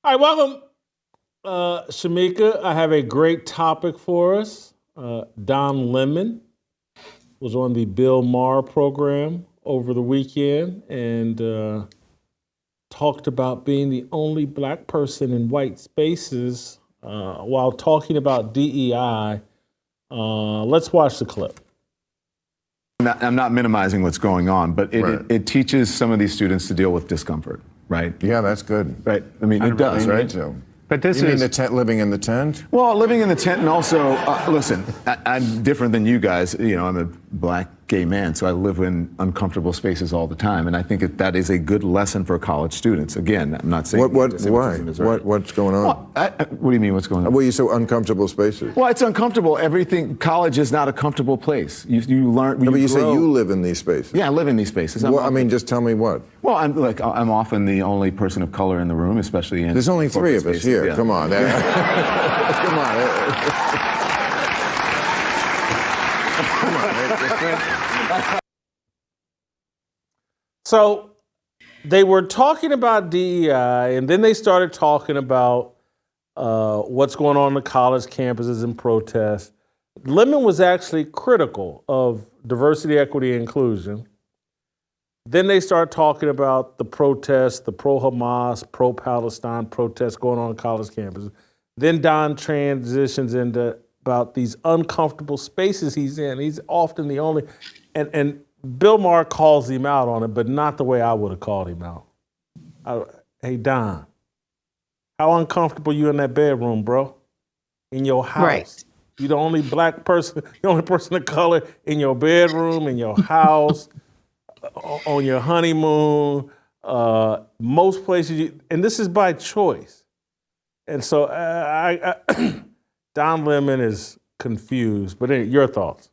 All right, welcome, Shemeka. I have a great topic for us. Don Lemon was on the Bill Maher program over the weekend and talked about being the only black person in white spaces while talking about DEI. Let's watch the clip. I'm not minimizing what's going on, but it teaches some of these students to deal with discomfort, right? Yeah, that's good. Right. I mean, it does, really right? need to. But this You is mean the tent, living in the tent? well, living in the tent, and also listen. I'm different than you guys. You know, I'm a black gay man, so I live in uncomfortable spaces all the time, and I think that is a good lesson for college students. Again, I'm not saying Why? anti-Semitism is right. What's going on? Well, what do you mean? What's going on? Well, you say uncomfortable spaces. Well, it's uncomfortable. Everything. College is not a comfortable place. You learn. No, but you say grow. you live in these spaces. Yeah, I live in these spaces. Well, I mean, just tell me what. Well, I'm often the only person of color in the room, especially in. There's only three of us spaces. here. Yeah. Come on. Come on. Come on. So they were talking about DEI, and then they started talking about what's going on the college campuses and protests. Lemon was actually critical of diversity, equity, and inclusion. Then they start talking about the protests, the pro-Hamas, pro-Palestine protests going on college campuses. Then Don transitions into about these uncomfortable spaces he's in. He's often the only, and Bill Maher calls him out on it, but not the way I would have called him out. Hey, Don, how uncomfortable you in that bedroom, bro? In your house. Right. You're the only black person, the only person of color in your bedroom, in your house, on your honeymoon, most places, and this is by choice. And so Don Lemon is confused, but your thoughts?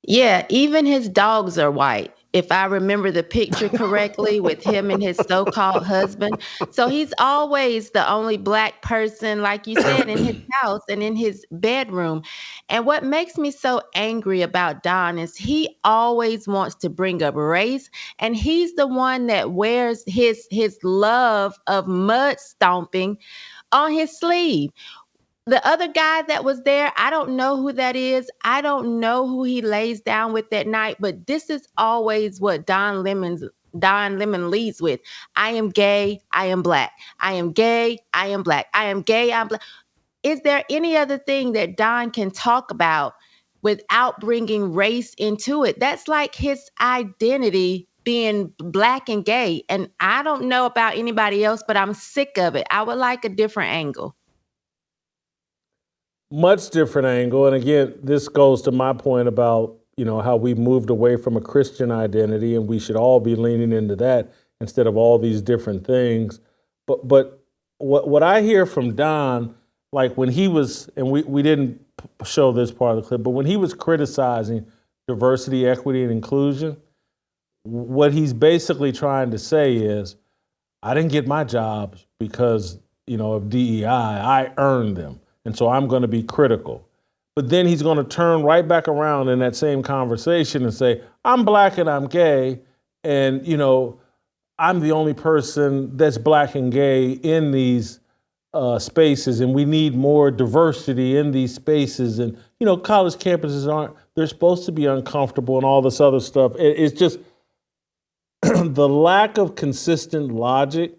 Yeah, even his dogs are white, if I remember the picture correctly, with him and his so-called husband. So he's always the only black person, like you said, in his house and in his bedroom. And what makes me so angry about Don is he always wants to bring up race, and he's the one that wears his love of mud stomping on his sleeve. The other guy that was there, I don't know who that is. I don't know who he lays down with that night, but this is always what Don Lemon leads with. I am gay, I am black. I am gay, I am black. I am gay, I'm black. Is there any other thing that Don can talk about without bringing race into it? That's like his identity being black and gay. And I don't know about anybody else, but I'm sick of it. I would like a different angle. Much different angle. And again, this goes to my point about, how we moved away from a Christian identity, and we should all be leaning into that instead of all these different things. But what I hear from Don, like when he was, and we didn't show this part of the clip, but when he was criticizing diversity, equity, and inclusion, what he's basically trying to say is, I didn't get my jobs because, of DEI. I earned them. And so I'm going to be critical. But then he's going to turn right back around in that same conversation and say, I'm black and I'm gay. And, I'm the only person that's black and gay in these spaces. And we need more diversity in these spaces. And, college campuses they're supposed to be uncomfortable and all this other stuff. It's just the lack of consistent logic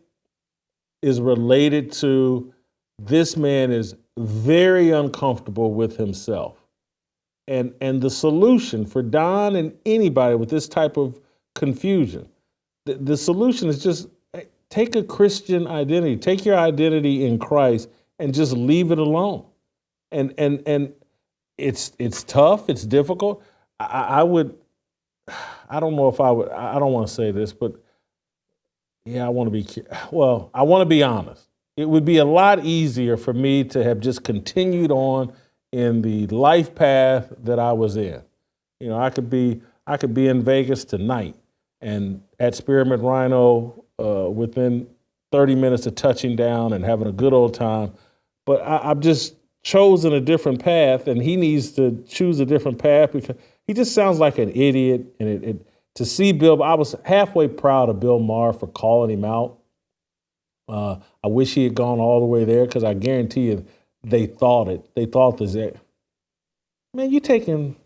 is related to this man is very uncomfortable with himself. And the solution for Don and anybody with this type of confusion, the solution is just take a Christian identity, take your identity in Christ and just leave it alone. And it's tough, it's difficult. I don't want to say this, but yeah, I want to be honest. It would be a lot easier for me to have just continued on in the life path that I was in. I could be in Vegas tonight and at Spearmint Rhino within 30 minutes of touching down and having a good old time. But I've just chosen a different path, and he needs to choose a different path because he just sounds like an idiot. And to see Bill, I was halfway proud of Bill Maher for calling him out. I wish he had gone all the way there because I guarantee you they thought it. They thought this. Man, you taking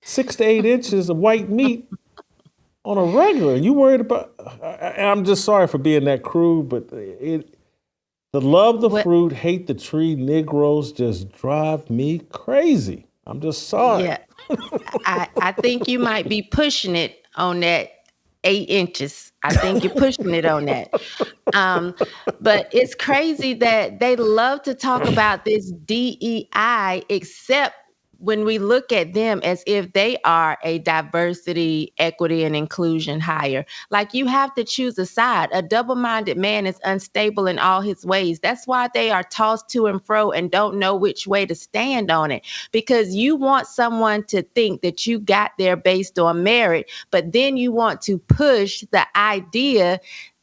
6 to 8 inches of white meat on a regular. You worried about? I'm just sorry for being that crude, but the love the What? fruit, hate the tree. Negroes just drive me crazy. I'm just sorry. Yeah, I think you might be pushing it on that 8 inches. I think you're pushing it on that. Um, but it's crazy that they love to talk about this DEI, except when we look at them as if they are a diversity, equity, and inclusion hire. Like you have to choose a side. A double minded man is unstable in all his ways. That's why they are tossed to and fro and don't know which way to stand on it. Because you want someone to think that you got there based on merit, but then you want to push the idea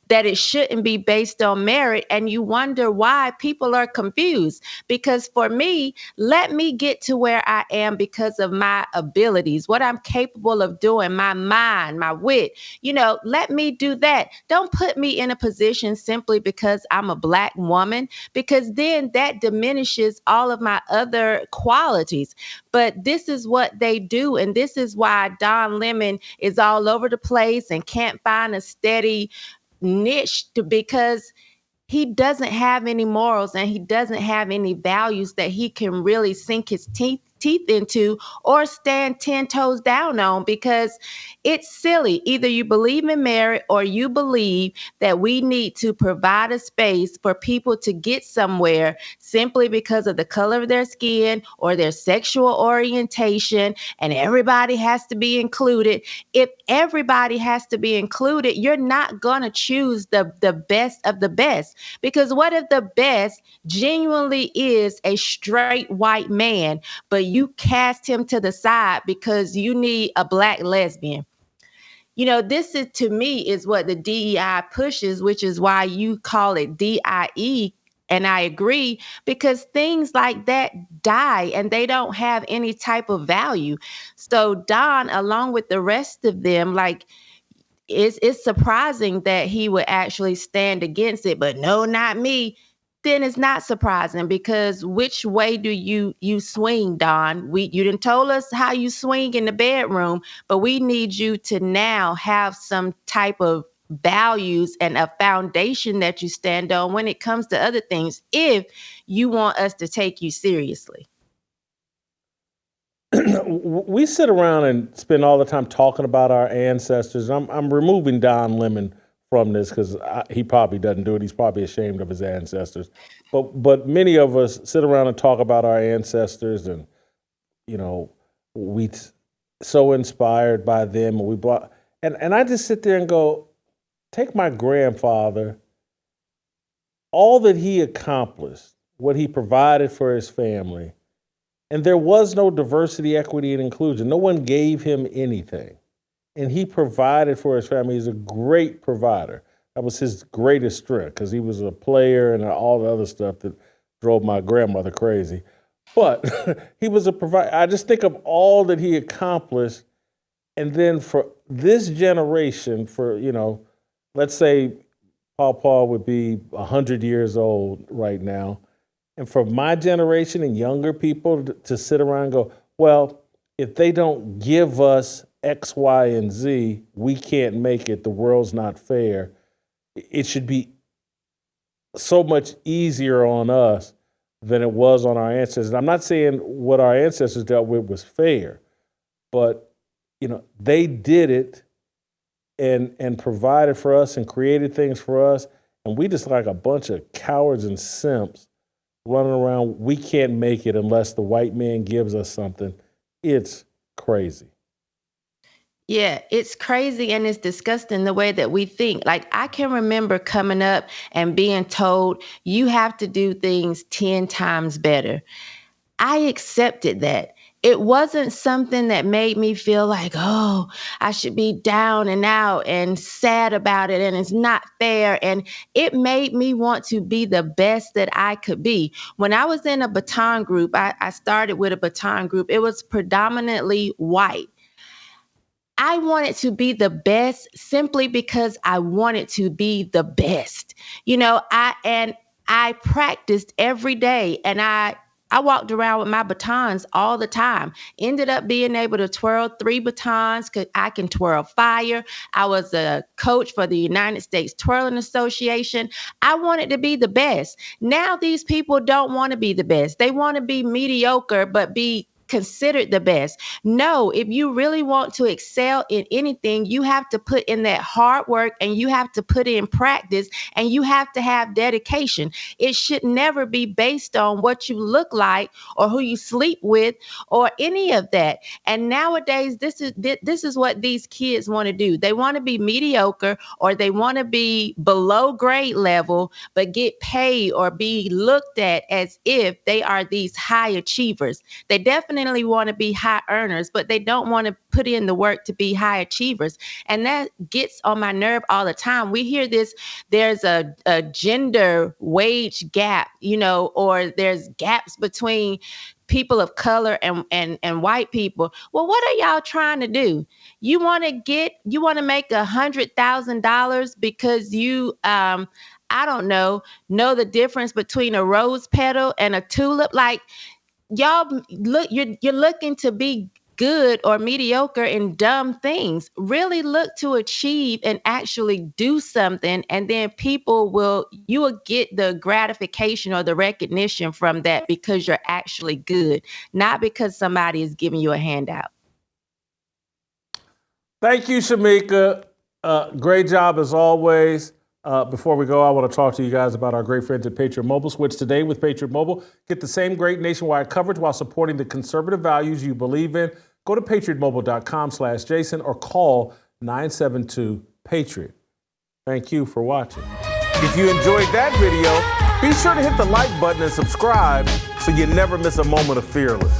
that it shouldn't be based on merit. And you wonder why people are confused. Because for me, let me get to where I am because of my abilities, what I'm capable of doing, my mind, my wit. Let me do that. Don't put me in a position simply because I'm a Black woman, because then that diminishes all of my other qualities. But this is what they do. And this is why Don Lemon is all over the place and can't find a steady niche because he doesn't have any morals and he doesn't have any values that he can really sink his teeth into or stand 10 toes down on, because it's silly. Either you believe in merit or you believe that we need to provide a space for people to get somewhere simply because of the color of their skin or their sexual orientation, and everybody has to be included. If everybody has to be included, you're not going to choose the best of the best. Because what if the best genuinely is a straight white man, but you cast him to the side because you need a Black lesbian? This is, to me, is what the DEI pushes, which is why you call it DIE. And I agree, because things like that die and they don't have any type of value. So Don, along with the rest of them, like, it's surprising that he would actually stand against it, but no, not me. Then it's not surprising, because which way do you swing, Don? You didn't told us how you swing in the bedroom, but we need you to now have some type of values and a foundation that you stand on when it comes to other things, if you want us to take you seriously. We sit around and spend all the time talking about our ancestors. I'm removing Don Lemon from this because he probably doesn't do it. He's probably ashamed of his ancestors. But many of us sit around and talk about our ancestors, and we so inspired by them, and I just sit there and go, take my grandfather, all that he accomplished, what he provided for his family. And there was no diversity, equity, and inclusion. No one gave him anything. And he provided for his family. He's a great provider. That was his greatest strength, because he was a player and all the other stuff that drove my grandmother crazy. But he was a provider. I just think of all that he accomplished. And then for this generation, let's say Paul would be 100 years old right now. And for my generation and younger people to sit around and go, well, if they don't give us X, Y, and Z, we can't make it. The world's not fair. It should be so much easier on us than it was on our ancestors. And I'm not saying what our ancestors dealt with was fair, but they did it and provided for us and created things for us. And we just like a bunch of cowards and simps running around. We can't make it unless the white man gives us something. It's crazy. Yeah, it's crazy and it's disgusting the way that we think. Like, I can remember coming up and being told you have to do things 10 times better. I accepted that. It wasn't something that made me feel like, oh, I should be down and out and sad about it and it's not fair. And it made me want to be the best that I could be. When I was in a baton group, I started with a baton group. It was predominantly white. I wanted to be the best simply because I wanted to be the best. I practiced every day, and I walked around with my batons all the time. Ended up being able to twirl 3 batons because I can twirl fire. I was a coach for the United States Twirling Association. I wanted to be the best. Now these people don't want to be the best. They want to be mediocre, but be considered the best. No, if you really want to excel in anything, you have to put in that hard work, and you have to put in practice, and you have to have dedication. It should never be based on what you look like or who you sleep with or any of that. And nowadays, this is what these kids want to do. They want to be mediocre, or they want to be below grade level, but get paid or be looked at as if they are these high achievers. They definitely want to be high earners, but they don't want to put in the work to be high achievers. And that gets on my nerve all the time. We hear this, there's a gender wage gap, or there's gaps between people of color and white people. Well, what are y'all trying to do? You want to make $100,000 because you, I don't know the difference between a rose petal and a tulip? Like, y'all you're looking to be good or mediocre in dumb things. Really look to achieve and actually do something, and then you will get the gratification or the recognition from that because you're actually good, not because somebody is giving you a handout. Thank you, Shemeka. Great job as always. Before we go, I want to talk to you guys about our great friends at Patriot Mobile. Switch today with Patriot Mobile. Get the same great nationwide coverage while supporting the conservative values you believe in. Go to patriotmobile.com/Jason or call 972-PATRIOT. Thank you for watching. If you enjoyed that video, be sure to hit the like button and subscribe so you never miss a moment of Fearless.